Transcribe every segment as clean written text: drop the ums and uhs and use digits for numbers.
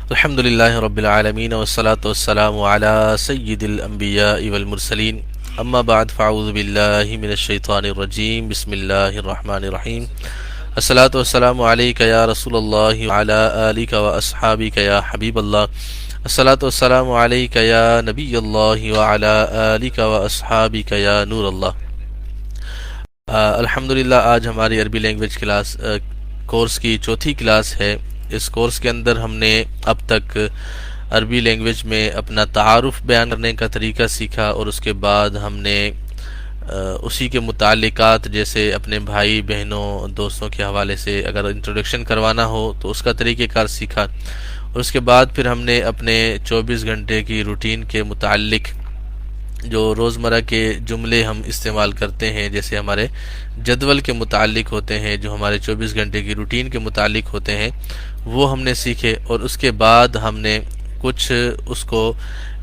الحمد لله رب العالمين والصلاة والسلام على سيد الأنبياء والمرسلين أما بعد فأعوذ بالله من الشيطان الرجيم بسم الله الرحمن الرحيم الصلاة والسلام عليك يا رسول الله وعلى آلك وأصحابك يا حبيب الله الصلاة والسلام عليك يا نبي الله وعلى آلك وأصحابك يا نور الله۔ الحمدللہ آج ہماری عربی لینگویج کلاس کورس کی چوتھی کلاس ہے۔ اس کورس کے اندر ہم نے اب تک عربی لینگویج میں اپنا تعارف بیان کرنے کا طریقہ سیکھا، اور اس کے بعد ہم نے اسی کے متعلقات جیسے اپنے بھائی بہنوں دوستوں کے حوالے سے اگر انٹروڈکشن کروانا ہو تو اس کا طریقہ کار سیکھا، اور اس کے بعد پھر ہم نے اپنے 24 گھنٹے کی روٹین کے متعلق جو روزمرہ کے جملے ہم استعمال کرتے ہیں، جیسے ہمارے جدول کے متعلق ہوتے ہیں، جو ہمارے 24 گھنٹے کی روٹین کے متعلق ہوتے ہیں، وہ ہم نے سیکھے۔ اور اس کے بعد ہم نے کچھ اس کو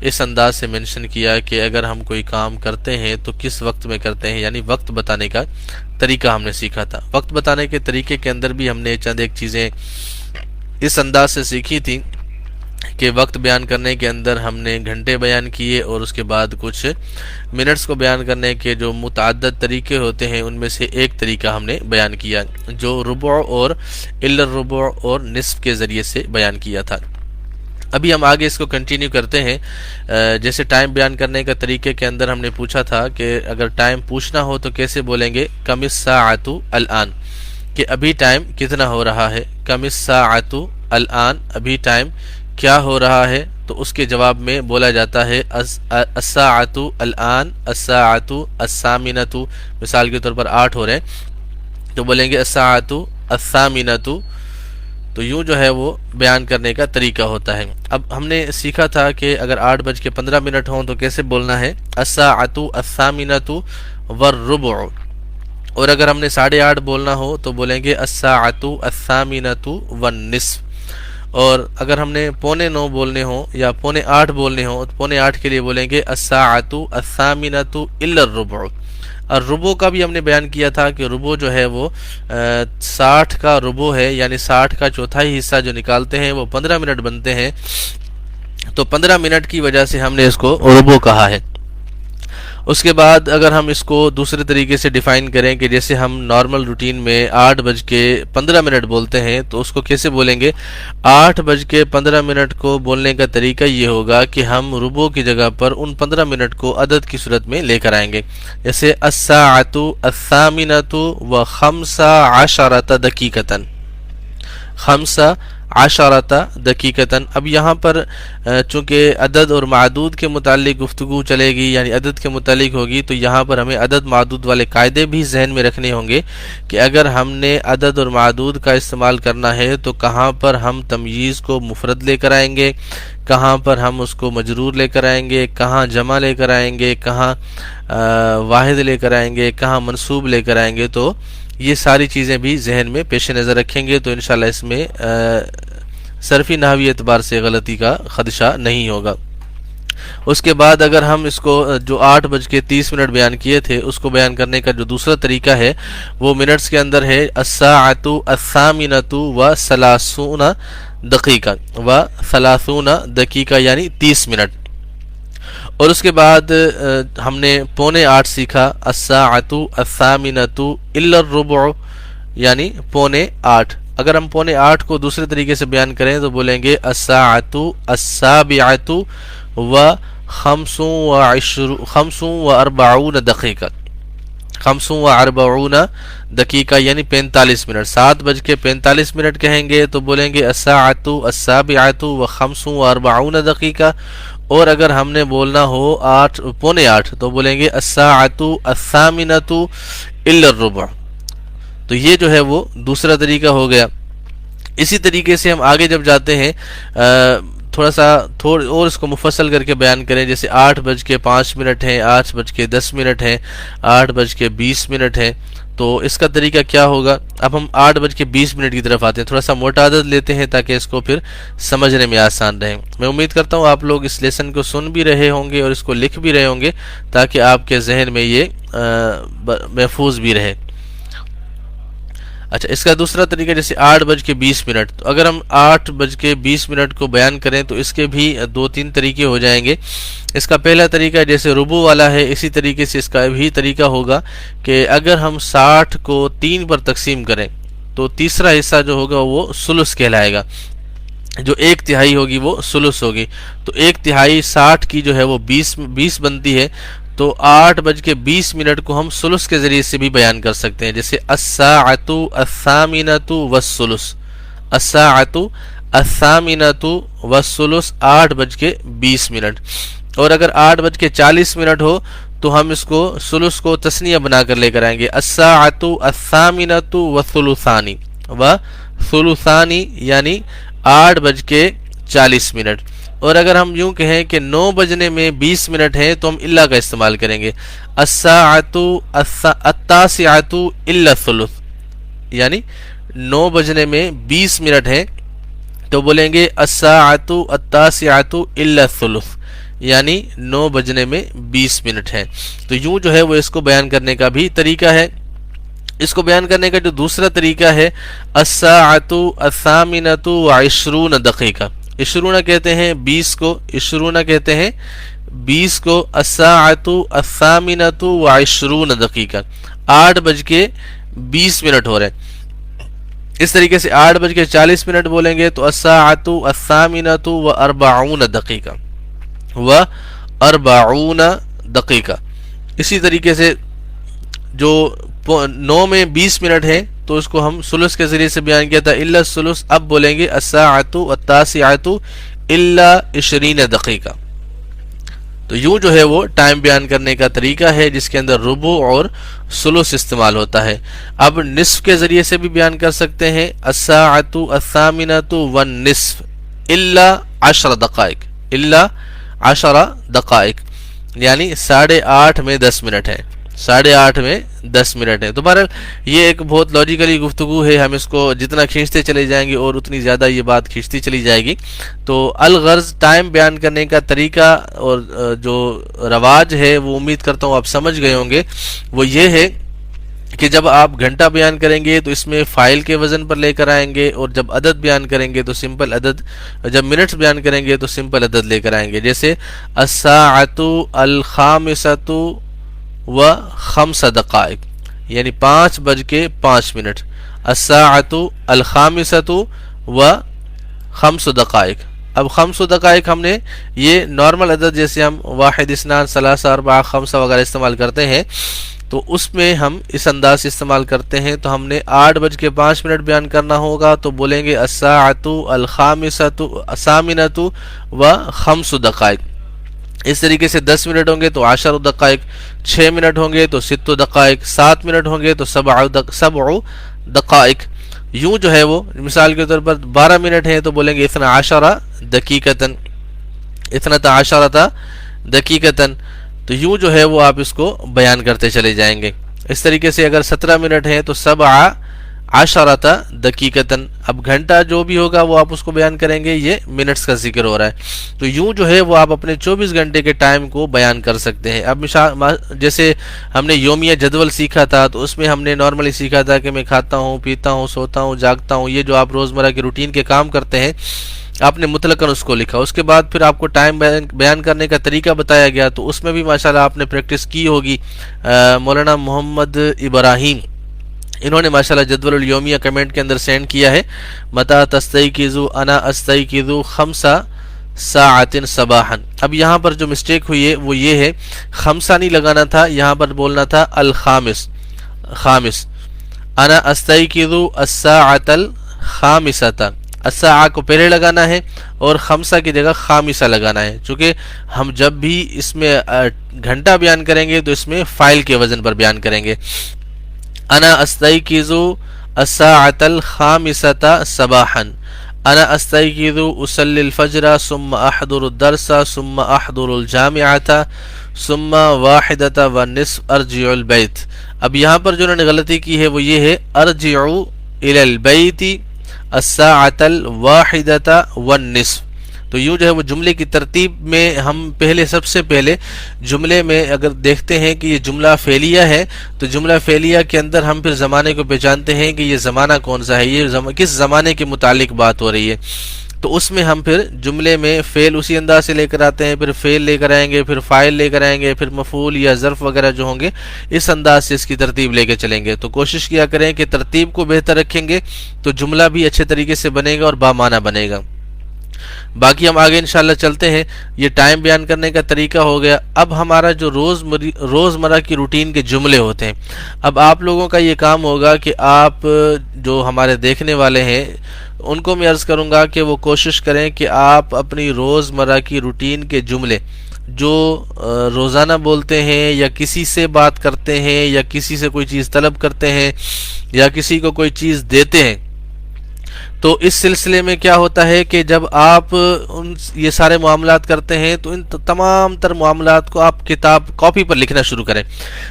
اس انداز سے منشن کیا کہ اگر ہم کوئی کام کرتے ہیں تو کس وقت میں کرتے ہیں، یعنی وقت بتانے کا طریقہ ہم نے سیکھا تھا۔ وقت بتانے کے طریقے کے اندر بھی ہم نے چند ایک چیزیں اس انداز سے سیکھی تھیں کہ وقت بیان کرنے کے اندر ہم نے گھنٹے بیان کیے، اور اس کے بعد کچھ منٹس کو بیان کرنے کے جو متعدد طریقے ہوتے ہیں ان میں سے ایک طریقہ ہم نے بیان کیا جو ربع اور الا الربع اور نصف کے ذریعے سے بیان کیا تھا۔ ابھی ہم آگے اس کو کنٹینیو کرتے ہیں۔ جیسے ٹائم بیان کرنے کا طریقے کے اندر ہم نے پوچھا تھا کہ اگر ٹائم پوچھنا ہو تو کیسے بولیں گے، کم الساعۃ الآن، کہ ابھی ٹائم کتنا ہو رہا ہے، کم الساعۃ الآن، ابھی ٹائم کیا ہو رہا ہے، تو اس کے جواب میں بولا جاتا ہے الساعۃ الآن الساعۃ الثامنۃ، مثال کے طور پر 8 ہو رہے ہیں تو بولیں گے الساعۃ الثامنۃ، تو یوں جو ہے وہ بیان کرنے کا طریقہ ہوتا ہے۔ اب ہم نے سیکھا تھا کہ اگر 8:15 ہوں تو کیسے بولنا ہے، الساعۃ الثامنۃ والربع، اور اگر ہم نے 8:30 بولنا ہو تو بولیں گے الساعۃ الثامنۃ والنصف، اور اگر ہم نے 9:15 بولنے ہوں یا 7:45 بولنے ہوں تو 7:45 کے لیے بولیں گے الساعۃ الثامنۃ الا الربع۔ اور ربع کا بھی ہم نے بیان کیا تھا کہ ربع جو ہے وہ 60 کا ربع ہے، یعنی 60 کا چوتھائی حصہ جو نکالتے ہیں وہ 15 منٹ بنتے ہیں، تو 15 منٹ کی وجہ سے ہم نے اس کو ربع کہا ہے۔ اس کے بعد اگر ہم اس کو دوسرے طریقے سے ڈیفائن کریں کہ جیسے ہم نارمل روٹین میں 8:15 بولتے ہیں تو اس کو کیسے بولیں گے، 8:15 کو بولنے کا طریقہ یہ ہوگا کہ ہم ربع کی جگہ پر ان 15 منٹ کو عدد کی صورت میں لے کر آئیں گے، جیسے الساعۃ الثامنۃ و15 دقیقۃ، 15 دقیقۃ۔ اب یہاں پر چونکہ عدد اور معدود کے متعلق گفتگو چلے گی، یعنی عدد کے متعلق ہوگی، تو یہاں پر ہمیں عدد معدود والے قاعدے بھی ذہن میں رکھنے ہوں گے کہ اگر ہم نے عدد اور معدود کا استعمال کرنا ہے تو کہاں پر ہم تمییز کو مفرد لے کر آئیں گے، کہاں پر ہم اس کو مجرور لے کر آئیں گے، کہاں جمع لے کر آئیں گے، کہاں واحد لے کر آئیں گے، کہاں منصوب لے کر آئیں گے، تو یہ ساری چیزیں بھی ذہن میں پیش نظر رکھیں گے تو انشاءاللہ اس میں صرفی نحوی اعتبار سے غلطی کا خدشہ نہیں ہوگا۔ اس کے بعد اگر ہم اس کو جو 8:30 بیان کیے تھے اس کو بیان کرنے کا جو دوسرا طریقہ ہے وہ منٹس کے اندر ہے الساعۃ الثامنۃ و30 دقیقہ، یعنی 30 منٹ۔ اور اس کے بعد ہم نے 7:45 سیکھا، الساعۃ الثامنۃ الا الربع، یعنی 7:45۔ اگر ہم 7:45 کو دوسرے طریقے سے بیان کریں تو بولیں گے الساعۃ السابعۃ و45 دقیقہ، 45 دقیقہ یعنی 45 منٹ۔ 7:45 کہیں گے تو بولیں گے الساعۃ السابعۃ و45 دقیقہ، اور اگر ہم نے بولنا ہو 8:45 تو بولیں گے الساعۃ الثامنۃ الا الربع۔ تو یہ جو ہے وہ دوسرا طریقہ ہو گیا۔ اسی طریقے سے ہم آگے جب جاتے ہیں تھوڑا اور اس کو مفصل کر کے بیان کریں، جیسے 8:05 ہیں، 8:10 ہیں، 8:20 ہیں، تو اس کا طریقہ کیا ہوگا۔ اب ہم 8:20 کی طرف آتے ہیں، تھوڑا سا موٹا عدد لیتے ہیں تاکہ اس کو پھر سمجھنے میں آسان رہے۔ میں امید کرتا ہوں آپ لوگ اس لیسن کو سن بھی رہے ہوں گے اور اس کو لکھ بھی رہے ہوں گے تاکہ آپ کے ذہن میں یہ محفوظ بھی رہے۔ اچھا، اس کا دوسرا طریقہ جیسے 8:20، تو اگر ہم 8:20 کو بیان کریں تو اس کے بھی 2-3 طریقے ہو جائیں گے۔ اس کا پہلا طریقہ جیسے ربع والا ہے، اسی طریقے سے اس کا بھی طریقہ ہوگا کہ اگر ہم 60 کو 3 پر تقسیم کریں تو تیسرا حصہ جو ہوگا وہ ثلث کہلائے گا، جو 1/3 ہوگی وہ ثلث ہوگی۔ تو 1/3 60 کی جو ہے وہ 20 بنتی ہے، تو 8:20 کو ہم ثلث کے ذریعے سے بھی بیان کر سکتے ہیں، جیسے الساعۃ الثامنۃ والثلث، الساعۃ الثامنۃ والثلث 8:20۔ اور اگر 8:40 ہو تو ہم اس کو ثلث کو تثنیہ بنا کر لے کر آئیں گے، الساعۃ الثامنۃ والثلثان وثلثان، یعنی 8:40۔ اور اگر ہم یوں کہیں کہ 9 بجنے میں 20 منٹ ہیں تو ہم الا کا استعمال کریں گے، الساعۃ التاسعۃ الا الثلث، یعنی 9 بجنے میں 20 منٹ ہیں تو بولیں گے الساعۃ التاسعۃ الا الثلث، یعنی 9 بجنے میں 20 منٹ ہیں۔ تو یوں جو ہے وہ اس کو بیان کرنے کا بھی طریقہ ہے۔ اس کو بیان کرنے کا جو دوسرا طریقہ ہے، الساعۃ الثامنۃ وعشرون دقیقہ، عشرون کہتے ہیں 20 کو، عشرون کہتے ہیں 20 کو، الساعۃ الثامنۃ وعشرون دقیقہ، 8:20 ہو رہے ہیں۔ اس طریقے سے 8:40 بولیں گے تو الساعۃ الثامنۃ واربعون دقیقہ، واربعون دقیقہ۔ اسی طریقے سے جو 9 میں 20 منٹ ہے تو اس کو ہم ثلث کے ذریعے سے بیان کیا تھا، الا الثلث، اب بولیں گے الساعۃ التاسعۃ الا 20 دقیقہ۔ تو یوں جو ہے وہ ٹائم بیان کرنے کا طریقہ ہے جس کے اندر ربع اور ثلث استعمال ہوتا ہے۔ اب نصف کے ذریعے سے بھی بیان کر سکتے ہیں، الساعۃ الثامنۃ والنصف الا 10 دقائق، الا 10 دقائق، یعنی 8:30 میں 10 منٹ ہے، 8:30 میں 10 منٹ ہے۔ تو بہرحال یہ ایک بہت لاجیکلی گفتگو ہے، ہم اس کو جتنا کھینچتے چلے جائیں گے اور اتنی زیادہ یہ بات کھینچتی چلی جائے گی۔ تو الغرض ٹائم بیان کرنے کا طریقہ اور جو رواج ہے وہ امید کرتا ہوں آپ سمجھ گئے ہوں گے، وہ یہ ہے کہ جب آپ گھنٹہ بیان کریں گے تو اس میں فائل کے وزن پر لے کر آئیں گے، اور جب عدد بیان کریں گے تو سمپل عدد، جب منٹس بیان کریں گے تو سمپل عدد لے کر آئیں گے، جیسے الساعۃ الخامسۃ و5 دقائق، یعنی 5:05، الساعۃ الخامسۃ و5 دقائق۔ اب 5 دقائق ہم نے یہ نارمل عدد جیسے ہم 1 2 3 4 5 وغیرہ استعمال کرتے ہیں تو اس میں ہم اس انداز سے استعمال کرتے ہیں، تو ہم نے 8:05 بیان کرنا ہوگا تو بولیں گے الساعۃ الخامسۃ الثامنۃ و5 دقائق۔ اس طریقے سے 10 منٹ ہوں گے تو 10 دقائق، 6 منٹ ہوں گے تو 6 دقائق، 7 منٹ ہوں گے تو 7 دقائق۔ یوں جو ہے وہ مثال کے طور پر 12 منٹ ہیں تو بولیں گے 12 دقیقتاً، 12 دقیقتاً۔ تو یوں جو ہے وہ آپ اس کو بیان کرتے چلے جائیں گے۔ اس طریقے سے اگر 17 منٹ ہیں تو 17 دقیقتاً۔ اب گھنٹہ جو بھی ہوگا وہ آپ اس کو بیان کریں گے، یہ منٹس کا ذکر ہو رہا ہے۔ تو یوں جو ہے وہ آپ اپنے 24 گھنٹے کے ٹائم کو بیان کر سکتے ہیں۔ اب جیسے ہم نے یومیہ جدول سیکھا تھا تو اس میں ہم نے نارملی سیکھا تھا کہ میں کھاتا ہوں، پیتا ہوں، سوتا ہوں، جاگتا ہوں، یہ جو آپ روزمرہ کے روٹین کے کام کرتے ہیں آپ نے مطلقاً اس کو لکھا۔ اس کے بعد پھر آپ کو ٹائم بیان کرنے کا طریقہ بتایا گیا، تو اس میں بھی ماشاءاللہ آپ نے پریکٹس کی ہوگی۔ مولانا محمد ابراہیم انہوں نے ماشاءاللہ جدول الیومیہ کمنٹ کے اندر سینڈ کیا ہے، متا تستيقظ انا استيقظ 5 ساعات صباحا۔ اب یہاں پر جو مسٹیک ہوئی ہے وہ یہ ہے، 5 نہیں لگانا تھا، یہاں پر بولنا تھا الخامس، خامس۔ انا استيقظ الساعة الخامسة، الساعة کو پہلے لگانا ہے اور 5 کی جگہ خامسہ لگانا ہے، چونکہ ہم جب بھی اس میں گھنٹہ بیان کریں گے تو اس میں فاعل کے وزن پر بیان کریں گے۔ انا استيقظ الساعة الخامسة صباحا، انا استيقظ اصلي الفجر ثم احضر الدرس ثم احضر الجامعة ثم 1:20 ارجع البيت۔ اب یہاں پر جو انہوں نے غلطی کی ہے وہ یہ ہے ارجع الى البيت الساعة 1:20، تو یوں جو ہے وہ جملے کی ترتیب میں ہم سب سے پہلے جملے میں اگر دیکھتے ہیں کہ یہ جملہ فعلیہ ہے تو جملہ فعلیہ کے اندر ہم پھر زمانے کو پہچانتے ہیں کہ یہ زمانہ کون سا ہے، یہ کس زمانے کے متعلق بات ہو رہی ہے، تو اس میں ہم پھر جملے میں فعل اسی انداز سے لے کر آتے ہیں، پھر فعل لے کر آئیں گے، پھر فاعل لے کر آئیں گے، پھر مفعول یا ظرف وغیرہ جو ہوں گے اس انداز سے اس کی ترتیب لے کے چلیں گے۔ تو کوشش کیا کریں کہ ترتیب کو بہتر رکھیں گے تو جملہ بھی اچھے طریقے سے بنے گا اور بامعنی بنے گا۔ باقی ہم آگے انشاءاللہ چلتے ہیں۔ یہ ٹائم بیان کرنے کا طریقہ ہو گیا۔ اب ہمارا جو روزمرہ کی روٹین کے جملے ہوتے ہیں، اب آپ لوگوں کا یہ کام ہوگا کہ آپ جو ہمارے دیکھنے والے ہیں ان کو میں عرض کروں گا کہ وہ کوشش کریں کہ آپ اپنی روزمرہ کی روٹین کے جملے جو روزانہ بولتے ہیں یا کسی سے بات کرتے ہیں یا کسی سے کوئی چیز طلب کرتے ہیں یا کسی کو کوئی چیز دیتے ہیں، تو اس سلسلے میں کیا ہوتا ہے کہ جب آپ یہ سارے معاملات کرتے ہیں تو ان تمام تر معاملات کو آپ کاپی پر لکھنا شروع کریں۔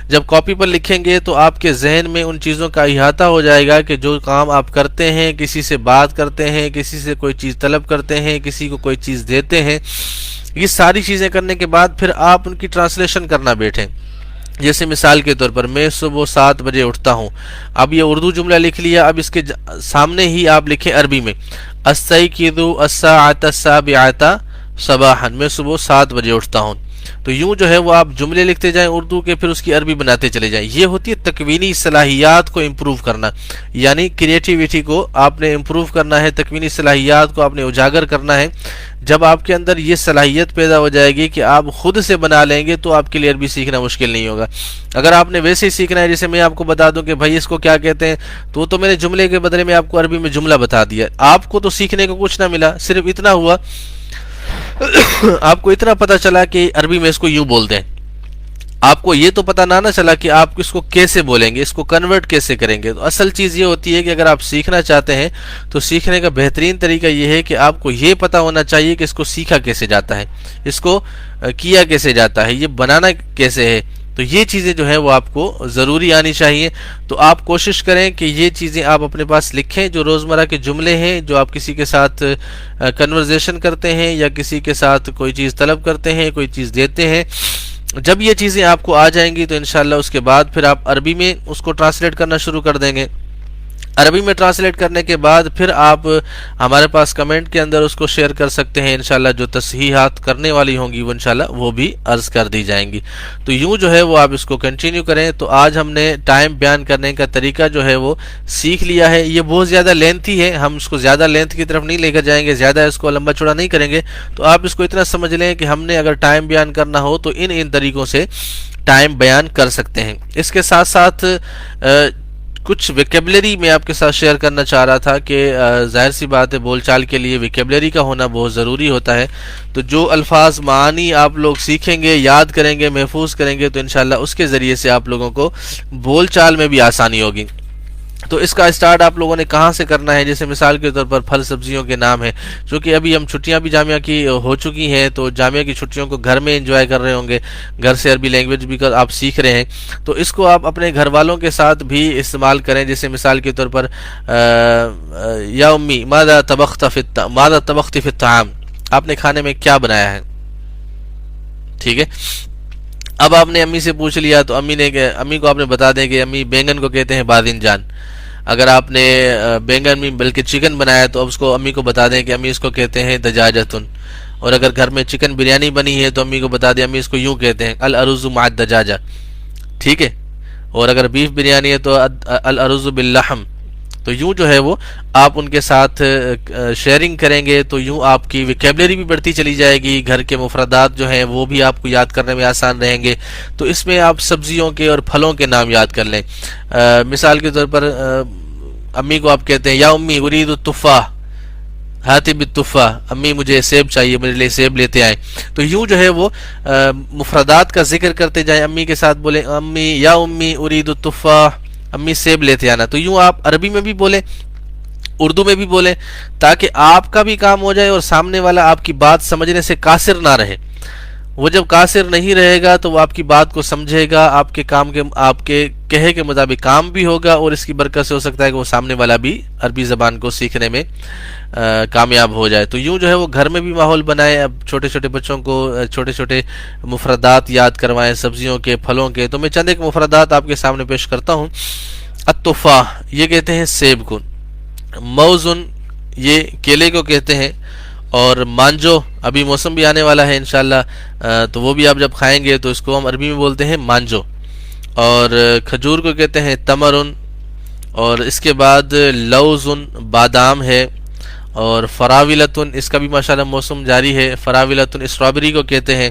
جب کاپی پر لکھیں گے تو آپ کے ذہن میں ان چیزوں کا احاطہ ہو جائے گا کہ جو کام آپ کرتے ہیں، کسی سے بات کرتے ہیں، کسی سے کوئی چیز طلب کرتے ہیں، کسی کو کوئی چیز دیتے ہیں، یہ ساری چیزیں کرنے کے بعد پھر آپ ان کی ٹرانسلیشن کرنا بیٹھیں۔ جیسے مثال کے طور پر میں صبح 7 بجے اٹھتا ہوں، اب یہ اردو جملہ لکھ لیا، اب اس کے سامنے ہی آپ لکھیں عربی میں استيقظ الساعة السابعة صباحا، میں صبح 7 بجے اٹھتا ہوں۔ تو یوں جو ہے وہ آپ جملے لکھتے جائیں اردو کے، پھر اس کی عربی بناتے چلے جائیں۔ یہ ہوتی ہے تکوینی صلاحیات کو امپروو کرنا، یعنی کریٹیویٹی کو آپ نے امپروو کرنا ہے، تکوینی صلاحیات کو آپ نے اجاگر کرنا ہے۔ جب آپ کے اندر یہ صلاحیت پیدا ہو جائے گی کہ آپ خود سے بنا لیں گے تو آپ کے لیے عربی سیکھنا مشکل نہیں ہوگا۔ اگر آپ نے ویسے ہی سیکھنا ہے جیسے میں آپ کو بتا دوں کہ بھائی اس کو کیا کہتے ہیں، تو میں نے جملے کے بدلے میں آپ کو عربی میں جملہ بتا دیا، آپ کو تو سیکھنے کو کچھ نہ ملا، صرف اتنا ہوا آپ کو اتنا پتا چلا کہ عربی میں اس کو یوں بولتے ہیں، آپ کو یہ تو پتہ نہ چلا کہ آپ اس کو کیسے بولیں گے، اس کو کنورٹ کیسے کریں گے۔ تو اصل چیز یہ ہوتی ہے کہ اگر آپ سیکھنا چاہتے ہیں تو سیکھنے کا بہترین طریقہ یہ ہے کہ آپ کو یہ پتہ ہونا چاہیے کہ اس کو سیکھا کیسے جاتا ہے، اس کو کیا کیسے جاتا ہے، یہ بنانا کیسے ہے۔ تو یہ چیزیں جو ہیں وہ آپ کو ضروری آنی چاہیے۔ تو آپ کوشش کریں کہ یہ چیزیں آپ اپنے پاس لکھیں، جو روزمرہ کے جملے ہیں، جو آپ کسی کے ساتھ کنورزیشن کرتے ہیں یا کسی کے ساتھ کوئی چیز طلب کرتے ہیں، کوئی چیز دیتے ہیں۔ جب یہ چیزیں آپ کو آ جائیں گی تو انشاءاللہ اس کے بعد پھر آپ عربی میں اس کو ٹرانسلیٹ کرنا شروع کر دیں گے۔ عربی میں ٹرانسلیٹ کرنے کے بعد پھر آپ ہمارے پاس کمنٹ کے اندر اس کو شیئر کر سکتے ہیں، انشاءاللہ جو تصحیحات کرنے والی ہوں گی وہ انشاءاللہ وہ بھی عرض کر دی جائیں گی۔ تو یوں جو ہے وہ آپ اس کو کنٹینیو کریں۔ تو آج ہم نے ٹائم بیان کرنے کا طریقہ جو ہے وہ سیکھ لیا ہے۔ یہ بہت زیادہ لینتھی ہے، ہم اس کو زیادہ لینتھ کی طرف نہیں لے کر جائیں گے، زیادہ اس کو لمبا چوڑا نہیں کریں گے۔ تو آپ اس کو اتنا سمجھ لیں کہ ہم نے اگر ٹائم بیان کرنا ہو تو ان طریقوں سے ٹائم بیان کر سکتے ہیں۔ اس کے ساتھ ساتھ کچھ ویکیبلری میں آپ کے ساتھ شیئر کرنا چاہ رہا تھا کہ ظاہر سی بات ہے بول چال کے لیے ویکیبلری کا ہونا بہت ضروری ہوتا ہے۔ تو جو الفاظ معانی آپ لوگ سیکھیں گے، یاد کریں گے، محفوظ کریں گے تو انشاءاللہ اس کے ذریعے سے آپ لوگوں کو بول چال میں بھی آسانی ہوگی۔ تو اس کا اسٹارٹ آپ لوگوں نے کہاں سے کرنا ہے؟ جیسے مثال کے طور پر پھل سبزیوں کے نام ہیں، چونکہ ابھی ہم چھٹیاں بھی جامعہ کی ہو چکی ہیں تو جامعہ کی چھٹیوں کو گھر میں انجوائے کر رہے ہوں گے، گھر سے عربی لینگویج بھی آپ سیکھ رہے ہیں، تو اس کو آپ اپنے گھر والوں کے ساتھ بھی استعمال کریں۔ جیسے مثال کے طور پر یا امی ماذا طبخت فی الطعام، آپ نے کھانے میں کیا بنایا ہے، ٹھیک ہے۔ اب آپ نے امی سے پوچھ لیا تو امی کو آپ نے بتا دیں کہ امی بینگن کو کہتے ہیں بادن جان۔ اگر آپ نے بینگن میں بلکہ چکن بنایا تو اب اس کو امی کو بتا دیں کہ امی اس کو کہتے ہیں دجاجتن۔ اور اگر گھر میں چکن بریانی بنی ہے تو امی کو بتا دیں امی اس کو یوں کہتے ہیں الارز مع الدجاجہ، ٹھیک ہے۔ اور اگر بیف بریانی ہے تو الارز باللحم۔ تو یوں جو ہے وہ آپ ان کے ساتھ شیئرنگ کریں گے تو یوں آپ کی ویکیبلری بھی بڑھتی چلی جائے گی، گھر کے مفردات جو ہیں وہ بھی آپ کو یاد کرنے میں آسان رہیں گے۔ تو اس میں آپ سبزیوں کے اور پھلوں کے نام یاد کر لیں۔ مثال کے طور پر امی کو آپ کہتے ہیں یا امی ارید التفاح ہاتی بالتفاح، امی مجھے سیب چاہیے، میرے لیے سیب لیتے آئیں۔ تو یوں جو ہے وہ مفردات کا ذکر کرتے جائیں، امی کے ساتھ بولیں امی یا امی ارید التفاح، امی سیب لیتے آنا۔ تو یوں آپ عربی میں بھی بولیں، اردو میں بھی بولیں، تاکہ آپ کا بھی کام ہو جائے اور سامنے والا آپ کی بات سمجھنے سے قاصر نہ رہے، وہ جب قاصر نہیں رہے گا تو وہ آپ کی بات کو سمجھے گا، آپ کے کہے کے مطابق کام بھی ہوگا، اور اس کی برکت سے ہو سکتا ہے کہ وہ سامنے والا بھی عربی زبان کو سیکھنے میں کامیاب ہو جائے۔ تو یوں جو ہے وہ گھر میں بھی ماحول بنائے، اب چھوٹے چھوٹے بچوں کو چھوٹے چھوٹے مفردات یاد کروائیں سبزیوں کے، پھلوں کے۔ تو میں چند ایک مفردات آپ کے سامنے پیش کرتا ہوں۔ التفاح یہ کہتے ہیں سیب کو، موزن یہ کیلے کو کہتے ہیں، اور مانجو ابھی موسم بھی آنے والا ہے انشاءاللہ، تو وہ بھی آپ جب کھائیں گے تو اس کو ہم عربی میں بولتے ہیں مانجو، اور کھجور کو کہتے ہیں تمرن، اور اس کے بعد لوزن بادام ہے، اور فراولتن اس کا بھی ماشاءاللہ موسم جاری ہے، فراولتن اسٹرابری کو کہتے ہیں،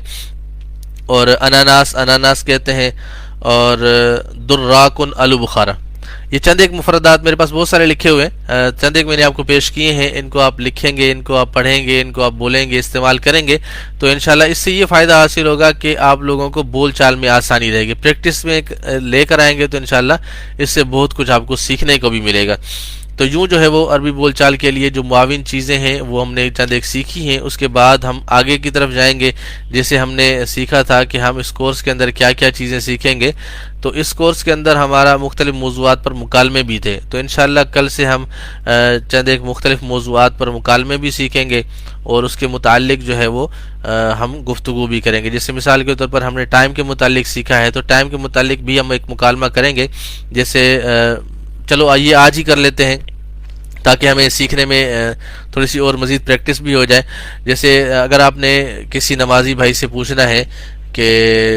اور اناناس کہتے ہیں، اور دراکن آلو بخارا۔ یہ چند ایک مفردات میرے پاس بہت سارے لکھے ہوئے ہیں، چند ایک میں نے آپ کو پیش کیے ہیں، ان کو آپ لکھیں گے، ان کو آپ پڑھیں گے، ان کو آپ بولیں گے، استعمال کریں گے تو انشاءاللہ اس سے یہ فائدہ حاصل ہوگا کہ آپ لوگوں کو بول چال میں آسانی رہے گی، پریکٹس میں لے کر آئیں گے تو انشاءاللہ اس سے بہت کچھ آپ کو سیکھنے کو بھی ملے گا۔ تو یوں جو ہے وہ عربی بول چال کے لیے جو معاون چیزیں ہیں وہ ہم نے چند ایک سیکھی ہیں، اس کے بعد ہم آگے کی طرف جائیں گے۔ جیسے ہم نے سیکھا تھا کہ ہم اس کورس کے اندر کیا کیا چیزیں سیکھیں گے، تو اس کورس کے اندر ہمارا مختلف موضوعات پر مکالمے بھی تھے، تو انشاءاللہ کل سے ہم چند ایک مختلف موضوعات پر مکالمے بھی سیکھیں گے، اور اس کے متعلق جو ہے وہ ہم گفتگو بھی کریں گے۔ جیسے مثال کے طور پر ہم نے ٹائم کے متعلق سیکھا ہے، تو ٹائم کے متعلق بھی ہم ایک مکالمہ کریں گے۔ جیسے چلو آئیے آج ہی کر لیتے ہیں تاکہ ہمیں سیکھنے میں تھوڑی سی اور مزید پریکٹس بھی ہو جائے۔ جیسے اگر آپ نے کسی نمازی بھائی سے پوچھنا ہے کہ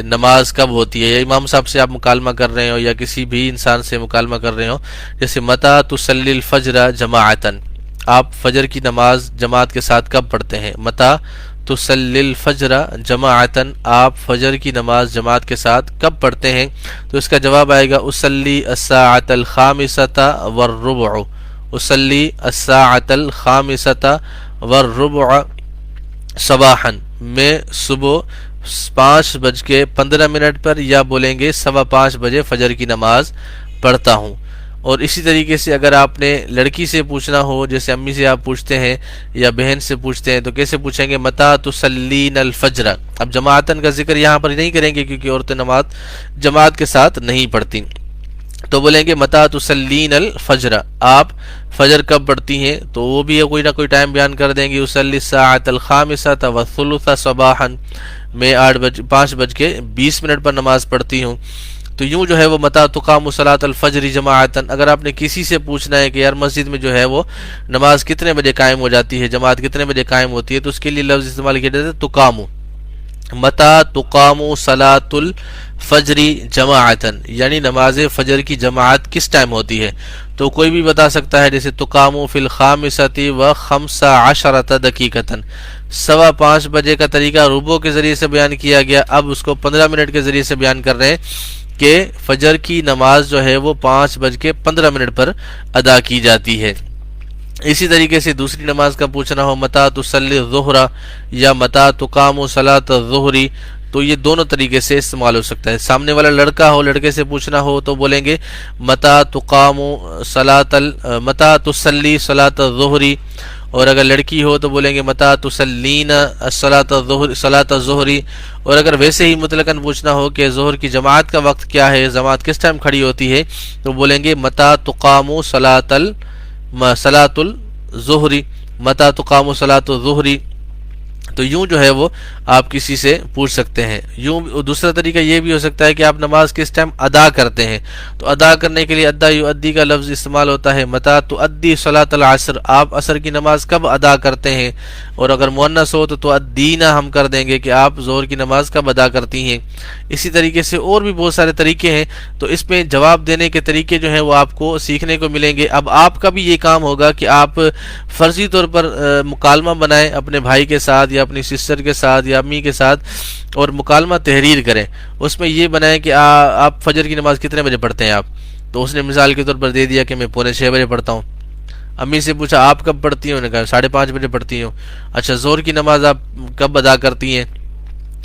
نماز کب ہوتی ہے، یا امام صاحب سے آپ مکالمہ کر رہے ہو، یا کسی بھی انسان سے مکالمہ کر رہے ہو، جیسے متی تصلی الفجر جماعتن، آپ فجر کی نماز جماعت کے ساتھ کب پڑھتے ہیں؟ متی تصلی الفجر جماعتن، آپ فجر کی نماز جماعت کے ساتھ کب پڑھتے ہیں؟ تو اس کا جواب آئے گا اصلی الساعۃ الخامسۃ والربع، اصلی الساعۃ الخامسۃ والربع صباحا، میں صبح 5:15 پر، یا بولیں گے 5:15 بجے فجر کی نماز پڑھتا ہوں۔ اور اسی طریقے سے اگر آپ نے لڑکی سے پوچھنا ہو، جیسے امی سے آپ پوچھتے ہیں یا بہن سے پوچھتے ہیں، تو کیسے پوچھیں گے؟ متی تصلین الفجر۔ اب جماعتن کا ذکر یہاں پر نہیں کریں گے کیونکہ عورتیں نماز جماعت کے ساتھ نہیں پڑھتی، تو بولیں گے متی تصلین الفجر، آپ فجر کب پڑھتی ہیں؟ تو وہ بھی کوئی نہ کوئی ٹائم بیان کر دیں گے، اصلی الساعۃ الخامسۃ والثلث صباحا، میں 5:20 پر نماز پڑھتی ہوں۔ تو یوں جو ہے وہ متی تقام صلاۃ الفجر جماعتن، اگر آپ نے کسی سے پوچھنا ہے کہ یار مسجد میں جو ہے وہ نماز کتنے بجے قائم ہو جاتی ہے، جماعت کتنے بجے قائم ہوتی ہے، تو اس کے لیے لفظ استعمال کیا جاتا ہے تقام، متی تقام صلاۃ الفجر جماعتن، یعنی نماز فجر کی جماعت کس ٹائم ہوتی ہے۔ تو کوئی بھی بتا سکتا ہے، جیسے تقام فی الخامسۃ و15 دقیقۃ، 5:15 بجے کا طریقہ ربع کے ذریعے سے بیان کیا گیا، اب اس کو 15 منٹ کے ذریعے سے بیان کر رہے ہیں کہ فجر کی نماز جو ہے وہ 5:15 پر ادا کی جاتی ہے۔ اسی طریقے سے دوسری نماز کا پوچھنا ہو، متی تصلی الظہر یا متی تقام صلاۃ الظہر، تو یہ دونوں طریقے سے استعمال ہو سکتا ہے۔ سامنے والا لڑکا ہو، لڑکے سے پوچھنا ہو تو بولیں گے متی تصلی صلاۃ الظہر، اور اگر لڑکی ہو تو بولیں گے متی تصلین صلاۃ الظہر، اور اگر ویسے ہی مطلقاً پوچھنا ہو کہ ظہر کی جماعت کا وقت کیا ہے، جماعت کس ٹائم کھڑی ہوتی ہے، تو بولیں گے متی تقام صلاۃ الظہر، متی تقام صلاۃ الظہر۔ تو یوں جو ہے وہ آپ کسی سے پوچھ سکتے ہیں۔ یوں دوسرا طریقہ یہ بھی ہو سکتا ہے کہ آپ نماز کس ٹائم ادا کرتے ہیں، تو ادا کرنے کے لیے ادا یؤدی کا لفظ استعمال ہوتا ہے، متی تؤدی صلاۃ العصر، آپ عصر کی نماز کب ادا کرتے ہیں، اور اگر مؤنث ہو تو تؤدین ہم کر دیں گے کہ آپ ظہر کی نماز کب ادا کرتی ہیں۔ اسی طریقے سے اور بھی بہت سارے طریقے ہیں، تو اس میں جواب دینے کے طریقے جو ہیں وہ آپ کو سیکھنے کو ملیں گے۔ اب آپ کا بھی یہ کام ہوگا کہ آپ فرضی طور پر مکالمہ بنائیں اپنے بھائی کے ساتھ یا اپنی سسٹر کے ساتھ یا امی کے ساتھ، اور مکالمہ تحریر کریں، اس میں یہ بنائیں کہ آپ فجر کی نماز کتنے بجے پڑھتے ہیں آپ، تو اس نے مثال کے طور پر دے دیا کہ میں 5:45 بجے پڑھتا ہوں۔ امی سے پوچھا آپ کب پڑھتی ہیں، انہوں نے کہا 5:30 بجے پڑھتی ہوں۔ اچھا ظہر کی نماز آپ کب ادا کرتی ہیں،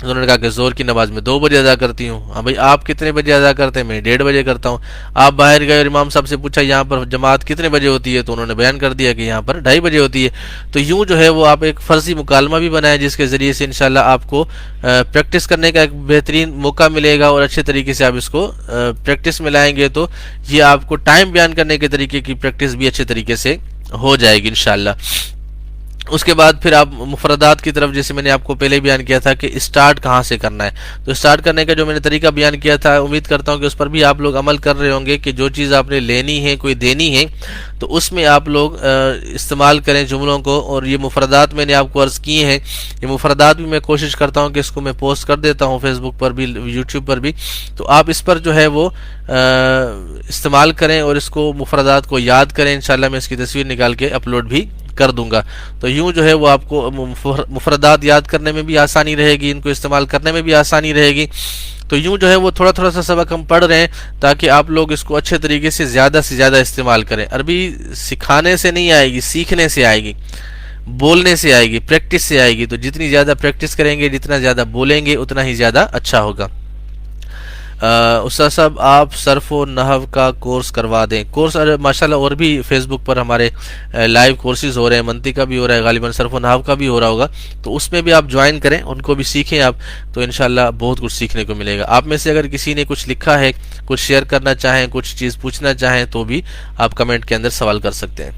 انہوں نے کہا کہ زور کی نماز میں 2 بجے ادا کرتی ہوں. ہاں بھائی آپ کتنے بجے ادا کرتے ہیں؟ میں 1:30 بجے کرتا ہوں. آپ باہر گئے اور امام صاحب سے پوچھا یہاں پر جماعت کتنے بجے ہوتی ہے؟ تو انہوں نے بیان کر دیا کہ یہاں پر 2:30 بجے ہوتی ہے. تو یوں جو ہے وہ آپ ایک فرضی مکالمہ بھی بنائیں جس کے ذریعے سے انشاءاللہ آپ کو پریکٹس کرنے کا ایک بہترین موقع ملے گا، اور اچھے طریقے سے آپ اس کو پریکٹس میں لائیں گے تو یہ آپ کو ٹائم بیان کرنے کے طریقے کی پریکٹس بھی اچھے طریقے سے ہو جائے گی انشاءاللہ. اس کے بعد پھر آپ مفردات کی طرف، جیسے میں نے آپ کو پہلے بیان کیا تھا کہ اسٹارٹ کہاں سے کرنا ہے، تو اسٹارٹ کرنے کا جو میں نے طریقہ بیان کیا تھا، امید کرتا ہوں کہ اس پر بھی آپ لوگ عمل کر رہے ہوں گے کہ جو چیز آپ نے لینی ہے، کوئی دینی ہے، تو اس میں آپ لوگ استعمال کریں جملوں کو. اور یہ مفردات میں نے آپ کو عرض کیے ہیں، یہ مفردات بھی میں کوشش کرتا ہوں کہ اس کو میں پوسٹ کر دیتا ہوں فیس بک پر بھی، یوٹیوب پر بھی، تو آپ اس پر جو ہے وہ استعمال کریں اور اس کو مفردات کو یاد کریں. انشاءاللہ میں اس کی تصویر نکال کے اپلوڈ بھی کر دوں گا. تو یوں جو ہے وہ آپ کو مفردات یاد کرنے میں بھی آسانی رہے گی، ان کو استعمال کرنے میں بھی آسانی رہے گی. تو یوں جو ہے وہ تھوڑا تھوڑا سا سبق ہم پڑھ رہے ہیں تاکہ آپ لوگ اس کو اچھے طریقے سے زیادہ استعمال کریں. عربی سکھانے سے نہیں آئے گی، سیکھنے سے آئے گی، بولنے سے آئے گی، پریکٹس سے آئے گی. تو جتنی زیادہ پریکٹس کریں گے، جتنا زیادہ بولیں گے، اتنا ہی زیادہ اچھا ہوگا. استاد صاحب آپ صرف و نحو کا کورس کروا دیں. کورس ماشاءاللہ اور بھی فیس بک پر ہمارے لائیو کورسز ہو رہے ہیں، منطق کا بھی ہو رہا ہے، غالباً صرف و نحو کا بھی ہو رہا ہوگا. تو اس میں بھی آپ جوائن کریں، ان کو بھی سیکھیں آپ، تو انشاءاللہ بہت کچھ سیکھنے کو ملے گا. آپ میں سے اگر کسی نے کچھ لکھا ہے، کچھ شیئر کرنا چاہیں، کچھ چیز پوچھنا چاہیں، تو بھی آپ کمنٹ کے اندر سوال کر سکتے ہیں.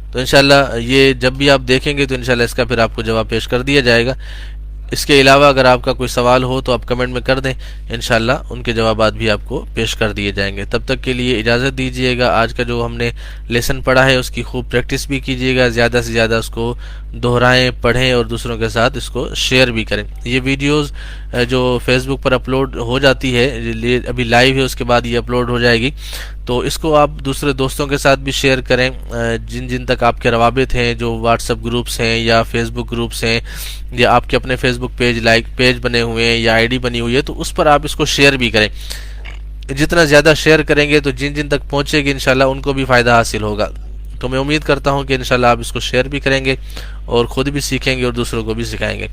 تو انشاءاللہ یہ جب بھی آپ دیکھیں گے تو انشاءاللہ اس کا پھر آپ کو جواب پیش کر دیا جائے گا. اس کے علاوہ اگر آپ کا کوئی سوال ہو تو آپ کمنٹ میں کر دیں، انشاءاللہ ان کے جوابات بھی آپ کو پیش کر دیے جائیں گے. تب تک کے لیے اجازت دیجیے گا. آج کا جو ہم نے لیسن پڑھا ہے اس کی خوب پریکٹس بھی کیجیے گا، زیادہ سے زیادہ اس کو دہرائیں، پڑھیں اور دوسروں کے ساتھ اس کو شیئر بھی کریں. یہ ویڈیوز جو فیس بک پر اپلوڈ ہو جاتی ہے، ابھی لائیو ہے، اس کے بعد یہ اپلوڈ ہو جائے گی، تو اس کو آپ دوسرے دوستوں کے ساتھ بھی شیئر کریں، جن تک آپ کے روابط ہیں، جو واٹس ایپ گروپس ہیں یا فیس بک گروپس ہیں، یا آپ کے اپنے فیس بک پیج بنے ہوئے ہیں یا ID بنی ہوئی ہے، تو اس پر آپ اس کو شیئر بھی کریں. جتنا زیادہ شیئر کریں گے تو جن تک پہنچے گی انشاءاللہ ان کو بھی فائدہ حاصل ہوگا. تو میں امید کرتا ہوں کہ انشاءاللہ آپ اس کو شیئر بھی کریں گے اور خود بھی سیکھیں گے اور دوسروں کو بھی سکھائیں گے.